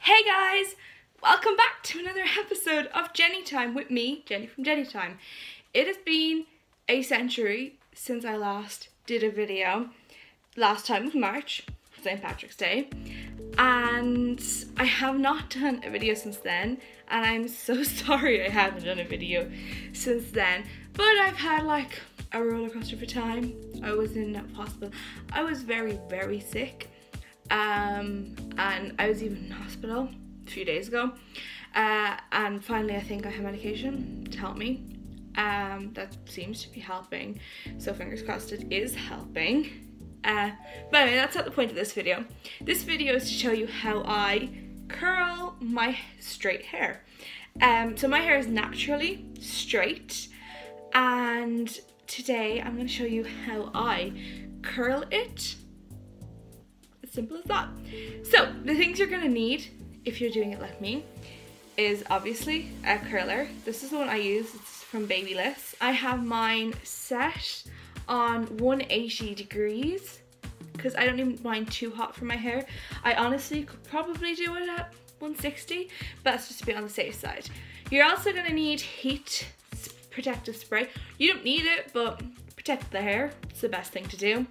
Hey guys! Welcome back to another episode of Jenny Time with me, Jenny from Jenny Time. It has been a century since I last did a video. Last time was March, St. Patrick's Day, and I have not done a video since then, and I'm so sorry I haven't done a video since then, but I've had like a roller coaster of a time. I was in hospital. I was very sick. And I was even in hospital a few days ago, and finally I think I have medication to help me. That seems to be helping, so fingers crossed it is helping. But anyway, that's not the point of this video. This video is to show you how I curl my straight hair. So my hair is naturally straight, and today I'm going to show you how I curl it. Simple as that. So the things you're gonna need if you're doing it like me is obviously a curler. This is the one I use. It's from Babyliss. I have mine set on 180 degrees because I don't even mind too hot for my hair. I honestly could probably do it at 160, but that's just to be on the safe side. You're also gonna need heat protective spray. You don't need it, but protect the hair. It's the best thing to do.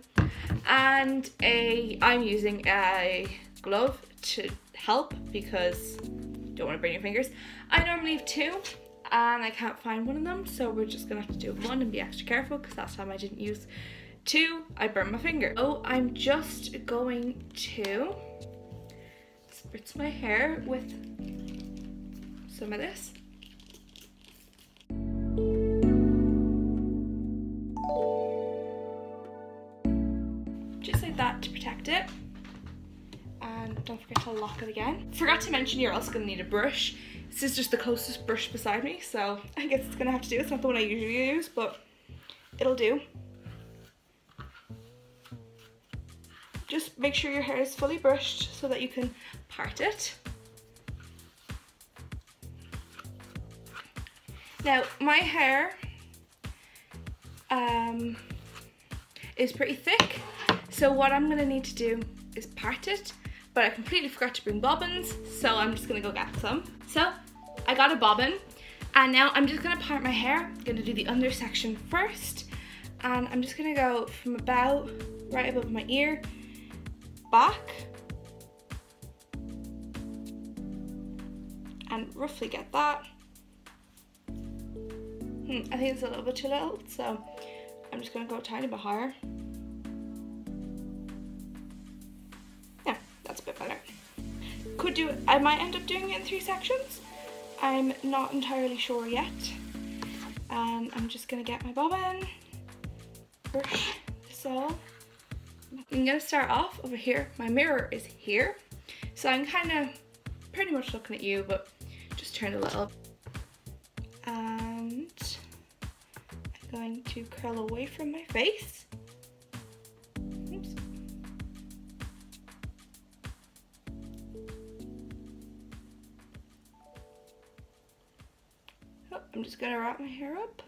And I'm using a glove to help because you don't want to burn your fingers. I normally have two and I can't find one of them, so we're just gonna have to do one and be extra careful because last time I didn't use two, I burned my finger. Oh, I'm just going to spritz my hair with some of this. That to protect it, and don't forget to lock it again. Forgot to mention you're also going to need a brush. This is just the closest brush beside me, so I guess it's going to have to do. It's not the one I usually use, but it'll do. Just make sure your hair is fully brushed so that you can part it. Now my hair is pretty thick, so what I'm gonna need to do is part it, but I completely forgot to bring bobbins, so I'm just gonna go get some. So I got a bobbin, and now I'm just gonna part my hair. I'm gonna do the under section first, and I'm just gonna go from about right above my ear back and roughly get that. I think it's a little bit too little, so I'm just gonna go a tiny bit higher. Yeah, that's a bit better. Could do it, I might end up doing it in 3 sections. I'm not entirely sure yet. I'm just gonna get my bobbin, brush this all. I'm gonna start off over here. My mirror is here, so I'm kind of pretty much looking at you, but just turn a little. And I'm going to curl away from my face. Oops. Oh, I'm just gonna wrap my hair up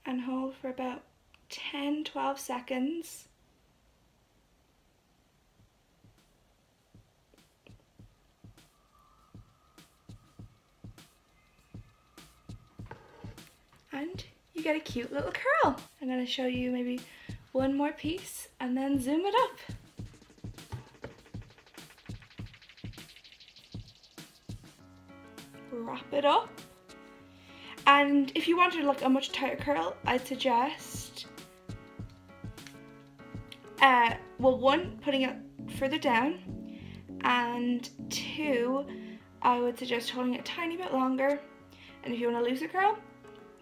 and hold for about 10-12 seconds. And you get a cute little curl. I'm going to show you maybe one more piece and then zoom it up. Wrap it up. And if you wanted like a much tighter curl, I'd suggest, well, 1, putting it further down, and 2, I would suggest holding it a tiny bit longer, and if you want to lose a curl,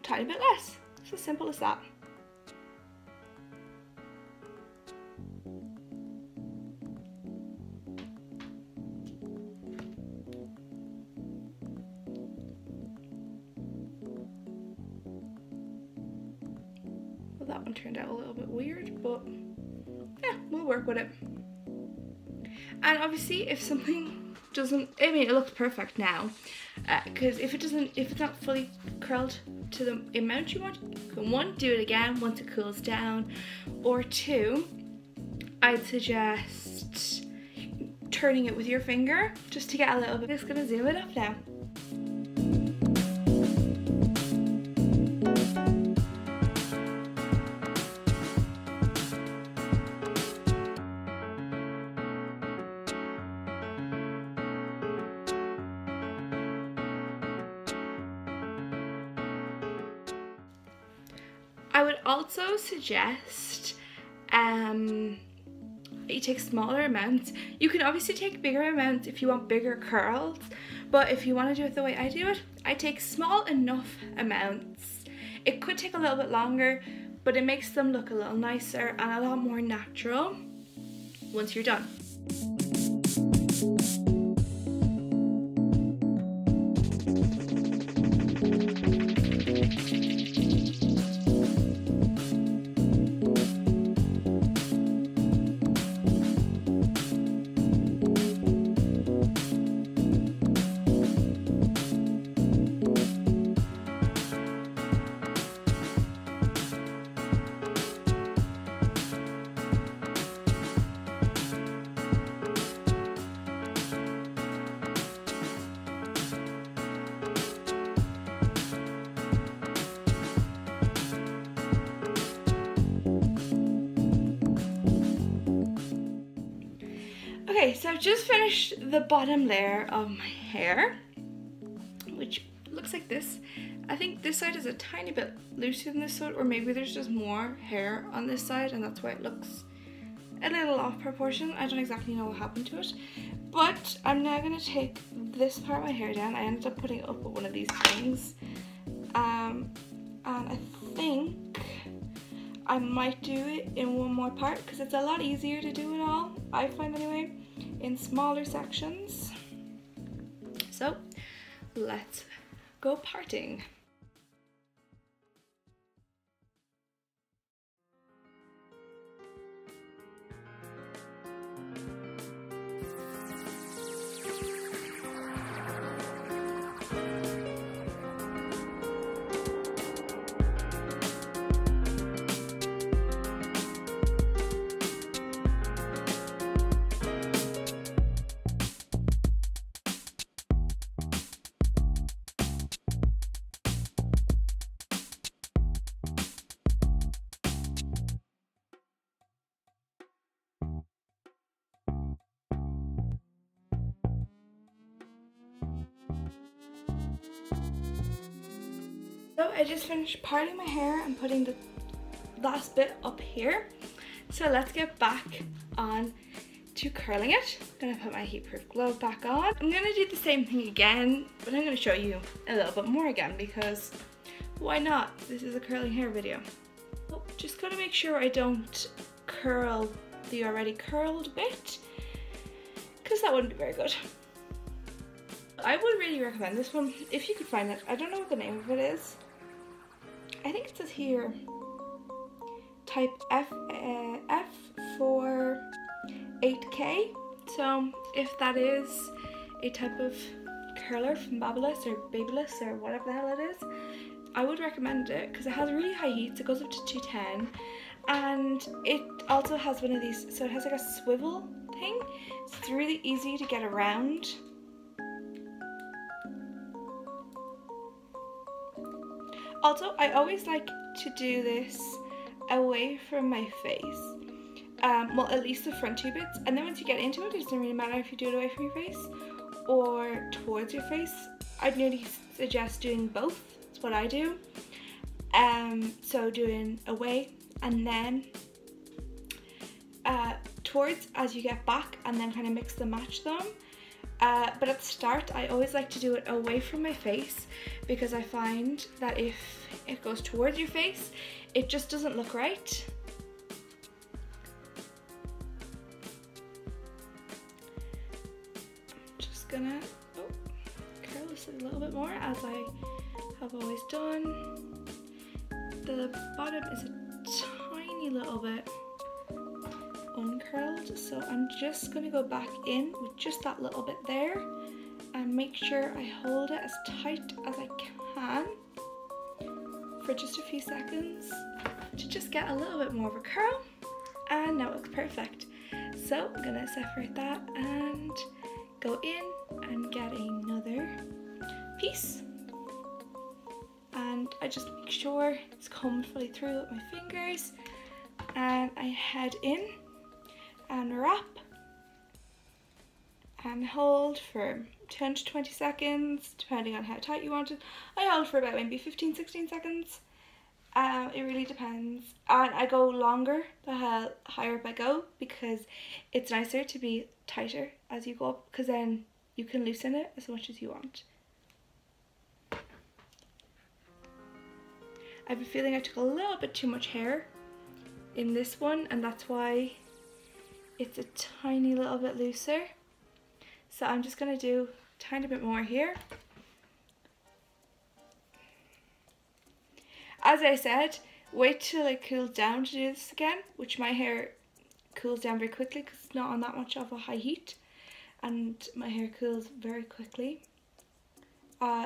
tiny bit less. It's as simple as that. Well, that one turned out a little bit weird, but yeah, we'll work with it. And obviously if something doesn't, I mean, it looks perfect now, because if it's not fully curled to the amount you want, you can 1, do it again once it cools down, or 2, I'd suggest turning it with your finger just to get a little bit. Just gonna zoom it up now. I would also suggest you take smaller amounts. You can obviously take bigger amounts if you want bigger curls, but if you want to do it the way I do it, I take small enough amounts. It could take a little bit longer, but it makes them look a little nicer and a lot more natural once you're done. Okay, so I've just finished the bottom layer of my hair, which looks like this. I think this side is a tiny bit looser than this side, or maybe there's just more hair on this side and that's why it looks a little off proportion. I don't exactly know what happened to it. But I'm now going to take this part of my hair down. I ended up putting it up with one of these things. And I think I might do it in one more part because it's a lot easier to do it all, I find anyway, in smaller sections. So let's go parting. So I just finished parting my hair and putting the last bit up here. So let's get back on to curling it. I'm gonna put my heat-proof glove back on. I'm gonna do the same thing again, but I'm gonna show you a little bit more again because why not? This is a curling hair video. So just gotta make sure I don't curl the already curled bit because that wouldn't be very good. I would really recommend this one if you could find it. I don't know what the name of it is. I think it says here type F4 8K. So if that is a type of curler from Babyliss or Babyliss or whatever the hell it is, I would recommend it because it has really high heats. It goes up to 210 and it also has one of these, so it has like a swivel thing. So it's really easy to get around. Also, I always like to do this away from my face. Well, at least the front two bits. And then once you get into it, it doesn't really matter if you do it away from your face or towards your face. I'd nearly suggest doing both. That's what I do. So doing away and then towards as you get back, and then kind of mix and match them. But at the start, I always like to do it away from my face because I find that if it goes towards your face, it just doesn't look right. I'm just gonna curl this a little bit more as I have always done. The bottom is a tiny little bit uncurled, so I'm just going to go back in with just that little bit there and make sure I hold it as tight as I can for just a few seconds to just get a little bit more of a curl, and now it looks perfect. So I'm gonna separate that and go in and get another piece. And I just make sure it's combed fully through with my fingers, and I head in and wrap and hold for 10 to 20 seconds depending on how tight you want it. I hold for about maybe 15-16 seconds. It really depends, and I go longer the higher up I go, because it's nicer to be tighter as you go up, because then you can loosen it as much as you want. I have a feeling I took a little bit too much hair in this one, and that's why it's a tiny little bit looser. So I'm just going to do a tiny bit more here. As I said, wait till it cools down to do this again, which my hair cools down very quickly because it's not on that much of a high heat, and my hair cools very quickly.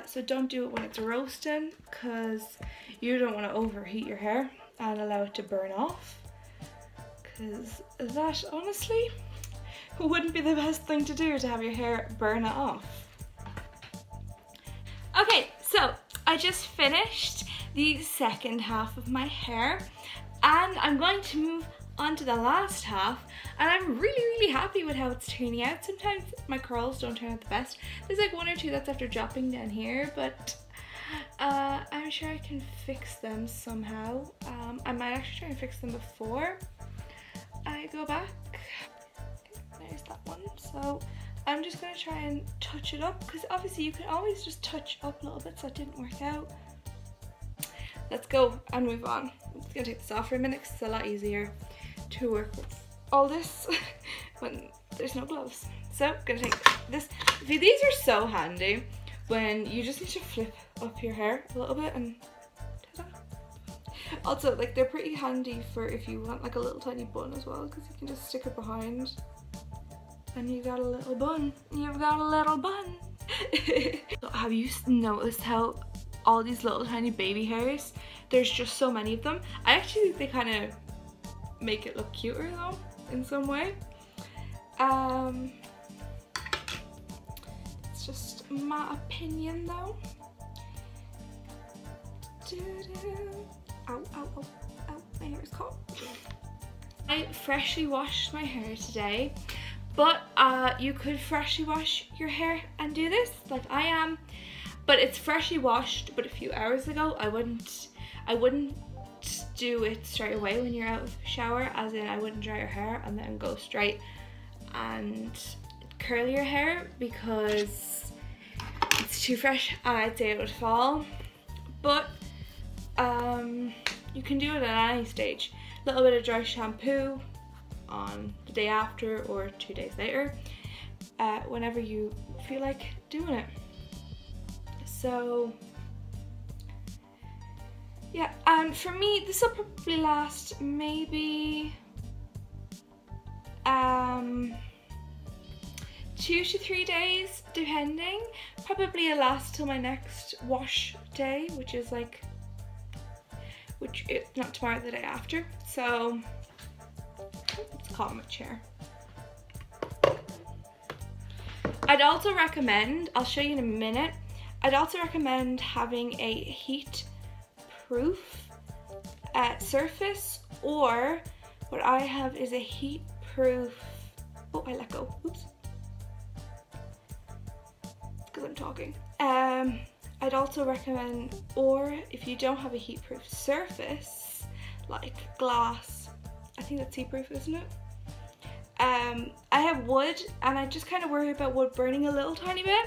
So don't do it when it's roasting, because you don't want to overheat your hair and allow it to burn off, because that honestly wouldn't be the best thing to do, to have your hair burn it off. Okay, so I just finished the second half of my hair, and I'm going to move on to the last half, and I'm really happy with how it's turning out. Sometimes my curls don't turn out the best. There's like one or two that's after dropping down here, but I'm sure I can fix them somehow. I might actually try and fix them before I go back. Okay, there's that one. So I'm just going to try and touch it up, because obviously you can always just touch up a little bit, so it didn't work out. Let's go and move on. I'm just going to take this off for a minute, because it's a lot easier to work with all this when there's no gloves. So I'm going to take this. These are so handy when you just need to flip up your hair a little bit, and ta-da. Also, like, they're pretty handy for if you want like a little tiny bun as well, because you can just stick it behind and you got a little bun. You've got a little bun. So have you noticed how all these little tiny baby hairs, there's just so many of them? I actually think they kind of make it look cuter though, in some way. It's just my opinion though. Ow, ow, ow, ow, my hair is caught. I freshly washed my hair today, but you could freshly wash your hair and do this like I am, but it's freshly washed, but a few hours ago. I wouldn't do it straight away when you're out of the shower, as in I wouldn't dry your hair and then go straight and curl your hair, because it's too fresh and I'd say it would fall. But you can do it at any stage. A little bit of dry shampoo on the day after or 2 days later, whenever you feel like doing it. So yeah, and for me this will probably last maybe 2 to 3 days depending. Probably it'll last till my next wash day, which is not tomorrow, the day after. So let's calm my chair. I'd also recommend, I'll show you in a minute, I'd also recommend having a heat proof surface, or what I have is a heat proof, oh I let go, oops, because I'm talking. I'd also recommend, or if you don't have a heat proof surface like glass, I think that's heat proof, isn't it? I have wood, and I just kind of worry about wood burning a little tiny bit.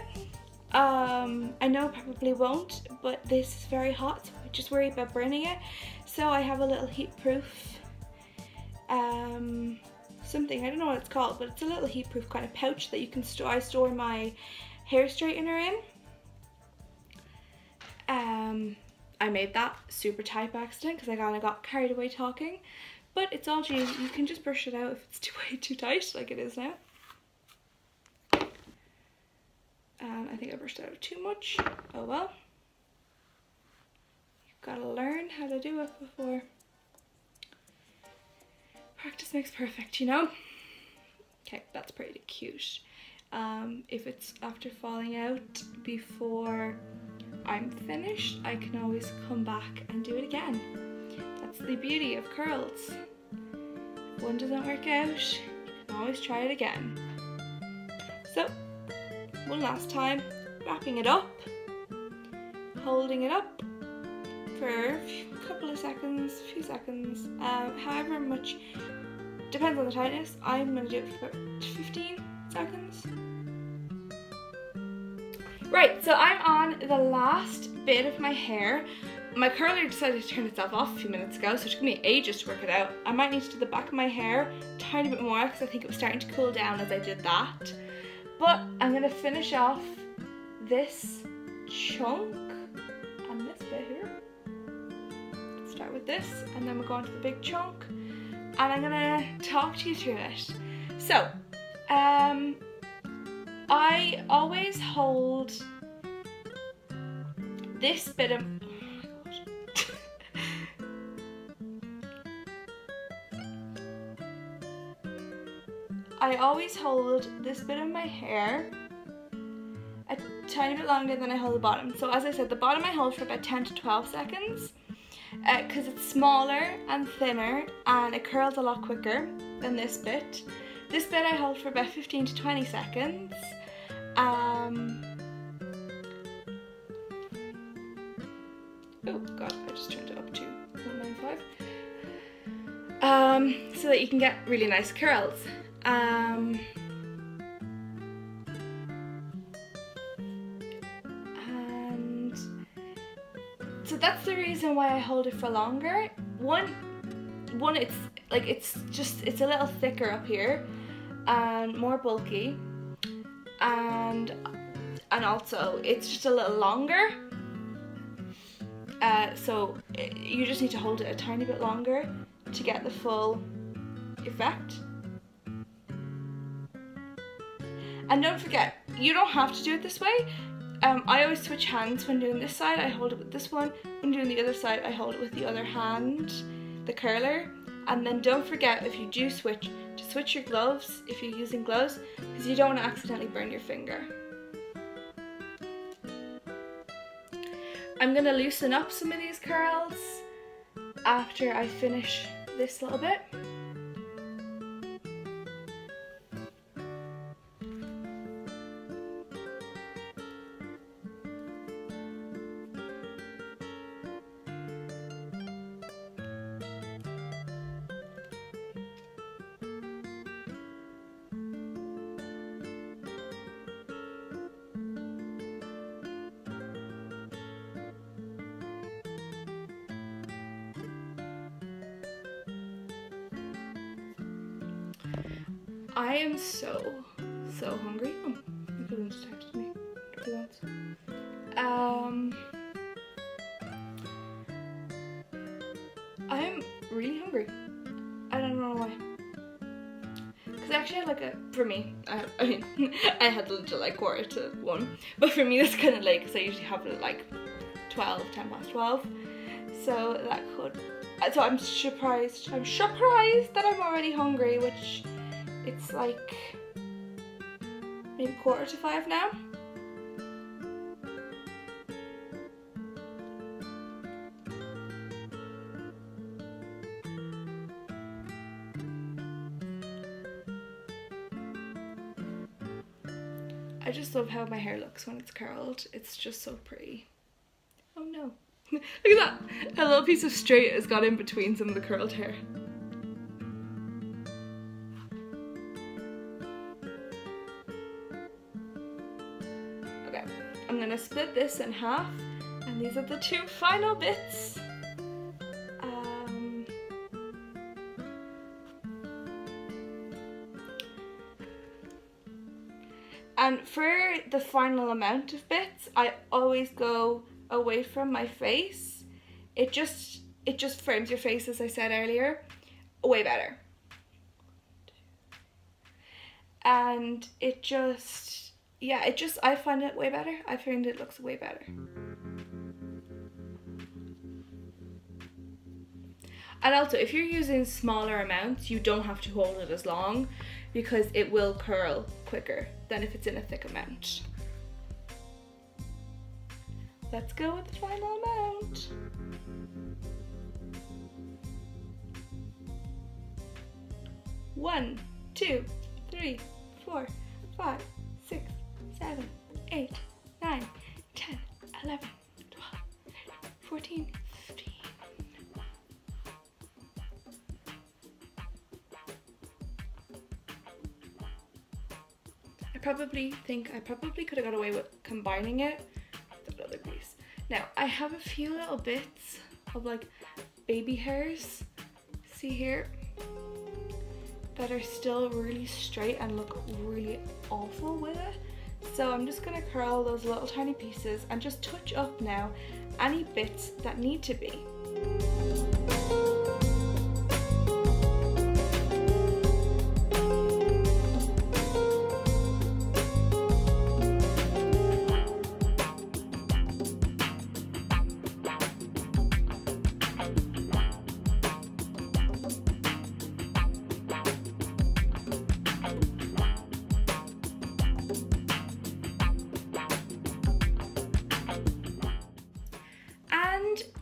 I know it probably won't, but this is very hot, so I just worry about burning it. So I have a little heat proof something, I don't know what it's called, but it's a little heat proof kind of pouch that you can I store my hair straightener in. I made that super tight by accident because I kind of got carried away talking, but it's all you can just brush it out if it's way too tight like it is now. I think I brushed it out too much. Oh well. You've got to learn how to do it before. Practice makes perfect, you know? Okay, that's pretty cute. If it's after falling out before I'm finished, I can always come back and do it again. That's the beauty of curls. If one doesn't work out, you can always try it again. So, one last time, wrapping it up, holding it up for a couple of seconds, few seconds, however much, depends on the tightness. I'm going to do it for about 15 seconds. Right, so I'm on the last bit of my hair. My curler decided to turn itself off a few minutes ago, so it took me ages to work it out. I might need to do the back of my hair a tiny bit more because I think it was starting to cool down as I did that. But I'm going to finish off this chunk and this bit here. Let's start with this and then we'll go on to the big chunk and I'm going to talk to you through it. So, I always hold this bit of, I always hold this bit of my hair a tiny bit longer than I hold the bottom. So as I said, the bottom I hold for about 10 to 12 seconds because it's smaller and thinner and it curls a lot quicker than this bit. This bit I hold for about 15 to 20 seconds. Oh god, I just turned it up to 195. So that you can get really nice curls. And so that's the reason why I hold it for longer. One, it's like it's a little thicker up here and more bulky, and also it's just a little longer. So you just need to hold it a tiny bit longer to get the full effect. And don't forget, you don't have to do it this way. I always switch hands when doing this side. I hold it with this one. When doing the other side, I hold it with the other hand, the curler. And then don't forget, if you do switch, to switch your gloves if you're using gloves, because you don't want to accidentally burn your finger. I'm going to loosen up some of these curls after I finish this little bit. I am so hungry. Oh, my cousin just texted me. What he wants. I'm really hungry. I don't know why. Because actually I had like for me, I mean, I had lunch at like 1:45. But for me that's kind of late because I usually have it at like 10 past 12. So that could, so I'm surprised that I'm already hungry, which it's like maybe 4:45 now. I just love how my hair looks when it's curled. It's just so pretty. Oh no. Look at that! A little piece of straight has got in between some of the curled hair. Okay, I'm gonna split this in half, and these are the two final bits. And for the final amount of bits, I always go away from my face. It just frames your face, as I said earlier, way better. And it just, yeah, I find it way better. I find it looks way better. And also, if you're using smaller amounts, you don't have to hold it as long. because it will curl quicker than if it's in a thick amount. Let's go with the final amount. One, 2, 3, 4, 5, 6, 7, 8, 9, 10, 11, 12, 13, 14, 15. I probably could have got away with combining it with other grease. Now, I have a few little bits of like baby hairs, see here, that are still really straight and look really awful with it. So I'm just gonna curl those little tiny pieces and just touch up now any bits that need to be.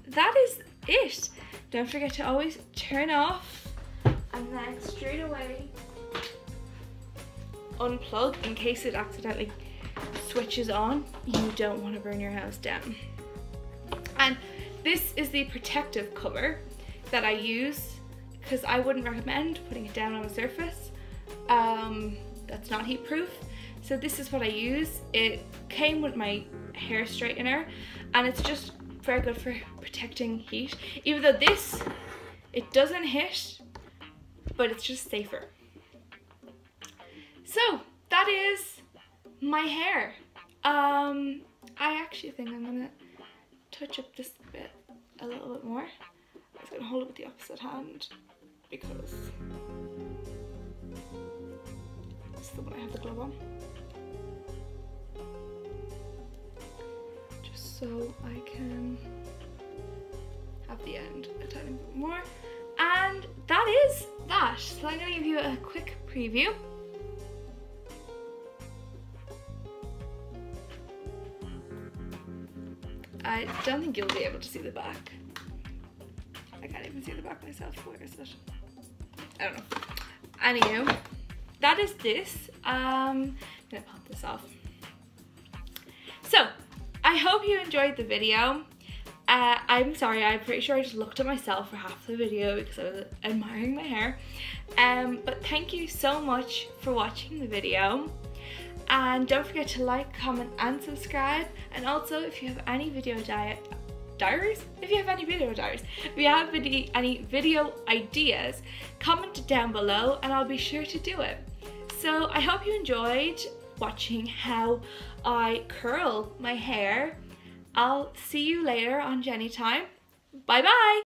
That is it. Don't forget to always turn off and then straight away unplug in case it accidentally switches on. You don't want to burn your house down. And this is the protective cover that I use because I wouldn't recommend putting it down on a surface that's not heat proof. So this is what I use. It came with my hair straightener and it's just very good for protecting heat. Even though this, it doesn't hit, but it's just safer. So that is my hair. I actually think I'm gonna touch up this bit a little bit more. I'm just gonna hold it with the opposite hand because this is the one I have the glove on. So I can have the end a tiny bit more. And that is that. So I'm going to give you a quick preview. I don't think you'll be able to see the back. I can't even see the back myself. Where is it? I don't know. Anywho, that is this. I'm going to pop this off. So, I hope you enjoyed the video. I'm sorry, I'm pretty sure I just looked at myself for half the video because I was admiring my hair. But thank you so much for watching the video. And don't forget to like, comment and subscribe. And also if you have any video diaries, if you have any video ideas, comment down below and I'll be sure to do it. So I hope you enjoyed watching how I curl my hair. I'll see you later on Jenny Time. Bye bye!